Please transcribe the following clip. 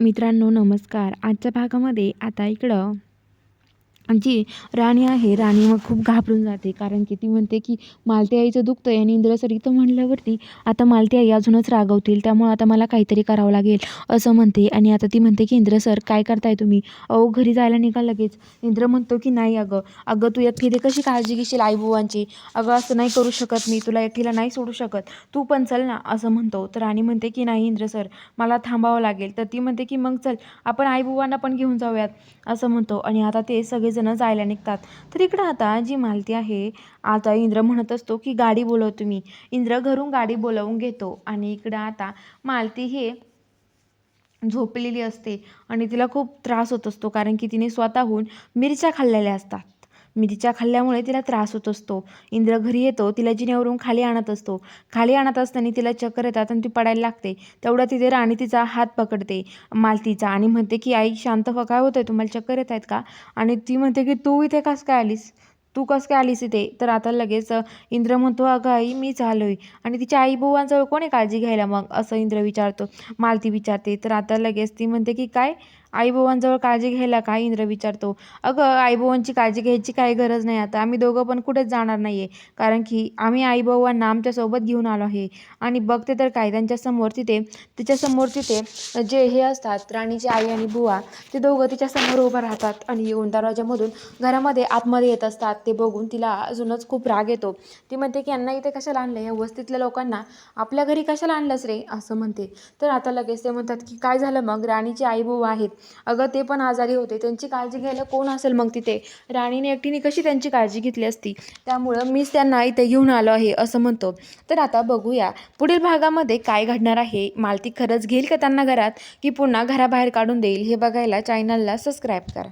मित्रांनो नमस्कार. आजच्या भागामध्ये आता इकडं जी राणी आहे, राणी मग खूप घाबरून जाते. कारण की ती म्हणते की मालती आईचं दुखतंय आणि इंद्र सर इथं म्हणल्यावरती आता मालती आई अजूनच रागवतील. त्यामुळं आता मला काहीतरी करावं लागेल असं म्हणते. आणि आता ती म्हणते की इंद्र सर काय करताय तुम्ही? अहो घरी जायला निघा लगेच. इंद्र म्हणतो की नाही अगं, अगं तू एकटी कशी काळजी घेशील आईबुवांची? अगं असं नाही करू शकत मी, तुला एकटीला नाही सोडू शकत. तू पण चल ना असं म्हणतो. तर राणी म्हणते की नाही इंद्र सर, मला थांबावं लागेल. तर ती म्हणते की मग चल आपण आईबुवांना पण घेऊन जाऊयात असं म्हणतो. आणि आता ते सगळेजण जायला निघतात. तर इकडं आता जी मालती आहे, आता इंद्र म्हणत असतो की गाडी बोलव तुम्ही. इंद्र घरून गाडी बोलवून घेतो. आणि इकडं आता मालती ही झोपलेली असते आणि तिला खूप त्रास होत असतो. कारण की तिने स्वतःहून मिरच्या खाल्लेल्या असतात. मिरच्या खाल्ल्यामुळे तिला त्रास होत असतो. इंद्र घरी येतो, तिला जिन्यावरून खाली आणत असतो. खाली आणत असताना तिला चक्कर येतात आणि ती पडायला लागते. तेवढ्या तिथे राणी तिचा हात पकडते मालतीचा आणि म्हणते की आई शांत व्हा, काय होतंय, तुम्हाला चक्कर येत आहेत का? आणि ती म्हणते की तू इथे कसं काय आलीस? तू कसं काय आलीस इथे? तर आता लगेच इंद्र म्हणतो अगं आई मीच आलोय. आणि तिच्या आईबुवांजवळ कोणी काळजी घ्यायला मग, असं इंद्र विचारतो. मालती विचारते. तर आता लगेच ती म्हणते की काय आईबुवांजवळ काळजी घ्यायला? काय? इंद्र विचारतो. अगं आईबुवांची काळजी घ्यायची काही गरज नाही, आता आम्ही दोघं पण कुठेच जाणार नाहीये. कारण की आम्ही आईबुवांना आमच्यासोबत घेऊन आलो आहे. आणि बघते तर काय, तिच्यासमोर तिथे जे हे असतात राणीची आई आणि बुवा, ते दोघं तिच्यासमोर उभं राहतात आणि येऊन दरवाजामधून घरामध्ये आतमध्ये येत असतात. ते बघून तिला अजूनच खूप राग येतो. ती म्हणते की यांना इथे कशाला आणलं, या वस्तीतल्या लोकांना आपल्या घरी कशाला आणलंस रे, असं म्हणते. तर आता लगेच ते म्हणतात की काय झालं मग, राणीचे आई बुवा आहेत, अगं ते पण आजारी होते, त्यांची काळजी घ्यायला कोण असेल मग तिथे? राणीने एकटीने कशी त्यांची काळजी घेतली असती? त्यामुळं मीच त्यांना इथे घेऊन आलो आहे असं म्हणतो. तर आता बघूया पुढील भागामध्ये काय घडणार आहे. मालती खरंच घेईल का त्यांना घरात, की पुन्हा घराबाहेर काढून देईल? हे बघायला चॅनलला सबस्क्राईब करा.